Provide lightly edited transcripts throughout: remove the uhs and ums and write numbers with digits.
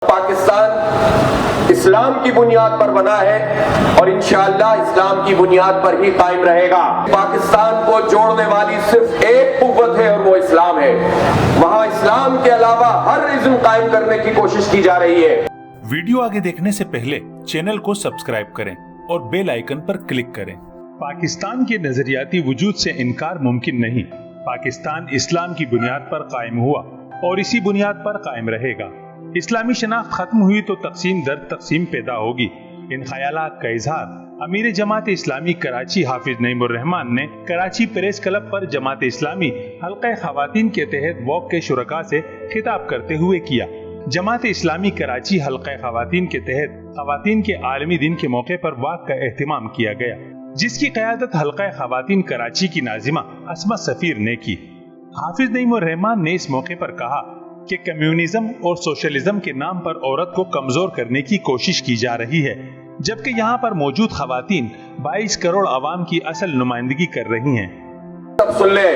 پاکستان اسلام کی بنیاد پر بنا ہے اور انشاءاللہ اسلام کی بنیاد پر ہی قائم رہے گا۔ پاکستان کو جوڑنے والی صرف ایک قوت ہے اور وہ اسلام ہے۔ وہاں اسلام کے علاوہ ہر ازم قائم کرنے کی کوشش کی جا رہی ہے۔ ویڈیو آگے دیکھنے سے پہلے چینل کو سبسکرائب کریں اور بیل آئیکن پر کلک کریں۔ پاکستان کے نظریاتی وجود سے انکار ممکن نہیں۔ پاکستان اسلام کی بنیاد پر قائم ہوا اور اسی بنیاد پر قائم رہے گا۔ اسلامی شناخت ختم ہوئی تو تقسیم در تقسیم پیدا ہوگی۔ ان خیالات کا اظہار امیر جماعت اسلامی کراچی حافظ نعیم الرحمن نے کراچی پریس کلب پر جماعت اسلامی حلقہ خواتین کے تحت واک کے شرکاء سے خطاب کرتے ہوئے کیا۔ جماعت اسلامی کراچی حلقہ خواتین کے تحت خواتین کے عالمی دن کے موقع پر واک کا اہتمام کیا گیا، جس کی قیادت حلقہ خواتین کراچی کی ناظمہ عصمت سفیر نے کی۔ حافظ نعیم الرحمن نے اس موقع پر کہا کہ کمیونزم اور سوشلزم کے نام پر عورت کو کمزور کرنے کی کوشش کی جا رہی ہے، جبکہ یہاں پر موجود خواتین 22 کروڑ عوام کی اصل نمائندگی کر رہی ہیں۔ سب سن لیں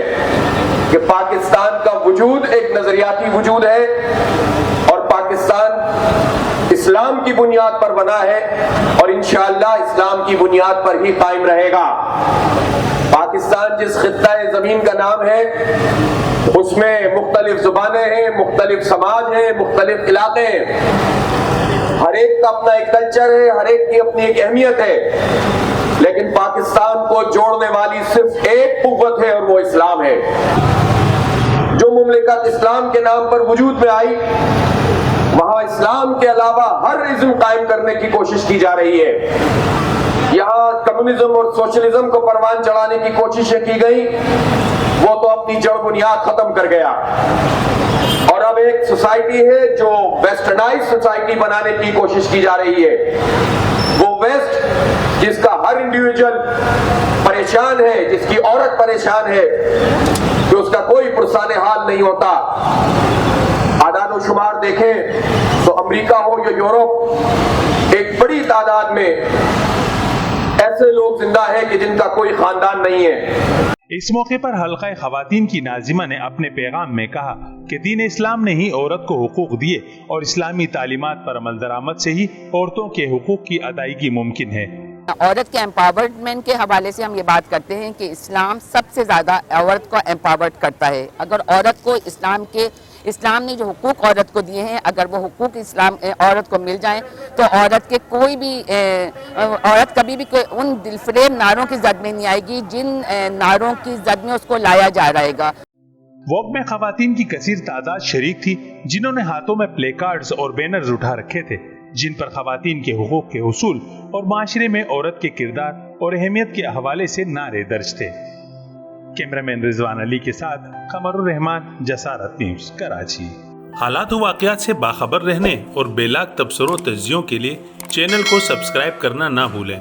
کہ پاکستان کا وجود ایک نظریاتی وجود ہے اور پاکستان اسلام کی بنیاد پر بنا ہے اور انشاءاللہ اسلام کی بنیاد پر ہی قائم رہے گا۔ پاکستان جس خطہ زمین کا نام ہے اس میں مختلف زبانیں ہیں، مختلف سماج ہیں، مختلف علاقے ہیں، ہر ایک کا اپنا ایک کلچر ہے، ہر ایک کی اپنی ایک اہمیت ہے، لیکن پاکستان کو جوڑنے والی صرف ایک قوت ہے اور وہ اسلام ہے۔ جو مملکت اسلام کے نام پر وجود میں آئی وہاں اسلام کے علاوہ ہر ازم قائم کرنے کی کوشش کی جا رہی ہے۔ یہاں کمیونزم اور سوشلزم کو پروان چڑھانے کی کوششیں کی گئی، وہ تو اپنی جڑ بنیاد ختم کر گیا، اور اب ایک سوسائٹی ہے جو ویسٹرنائز سوسائٹی بنانے کی کوشش کی جا رہی ہے۔ وہ ویسٹ جس کا ہر انڈیویجول پریشان ہے، جس کی عورت پریشان ہے، کہ اس کا کوئی پرسان حال نہیں ہوتا۔ اعداد و شمار دیکھیں تو امریکہ ہو یا یورپ، ایک بڑی تعداد میں ایسے لوگ زندہ ہیں کہ جن کا کوئی خاندان نہیں ہے۔ اس موقع پر حلقہ خواتین کی ناظمہ نے اپنے پیغام میں کہا کہ دین اسلام نے ہی عورت کو حقوق دیے اور اسلامی تعلیمات پر عمل درآمد سے ہی عورتوں کے حقوق کی ادائیگی ممکن ہے۔ عورت کے امپاورمنٹ کے حوالے سے ہم یہ بات کرتے ہیں کہ اسلام سب سے زیادہ عورت کو امپاورڈ کرتا ہے۔ اگر عورت کو اسلام نے جو حقوق عورت کو دیے ہیں، اگر وہ حقوق اسلام عورت کو مل جائیں تو عورت کے عورت کبھی بھی ان دلفریب نعروں کی زد میں نہیں آئے گی جن نعروں کی زد میں اس کو لایا جا رہے گا۔ واک میں خواتین کی کثیر تعداد شریک تھی، جنہوں نے ہاتھوں میں پلے کارڈز اور بینرز اٹھا رکھے تھے، جن پر خواتین کے حقوق کے حصول اور معاشرے میں عورت کے کردار اور اہمیت کے حوالے سے نعرے درج تھے۔ کیمرامین رضوان علی کے ساتھ قمر الرحمان، جسارت نیوز، کراچی۔ حالات و واقعات سے باخبر رہنے اور بے لاگ تبصروں و تجزیوں کے لیے چینل کو سبسکرائب کرنا نہ بھولیں۔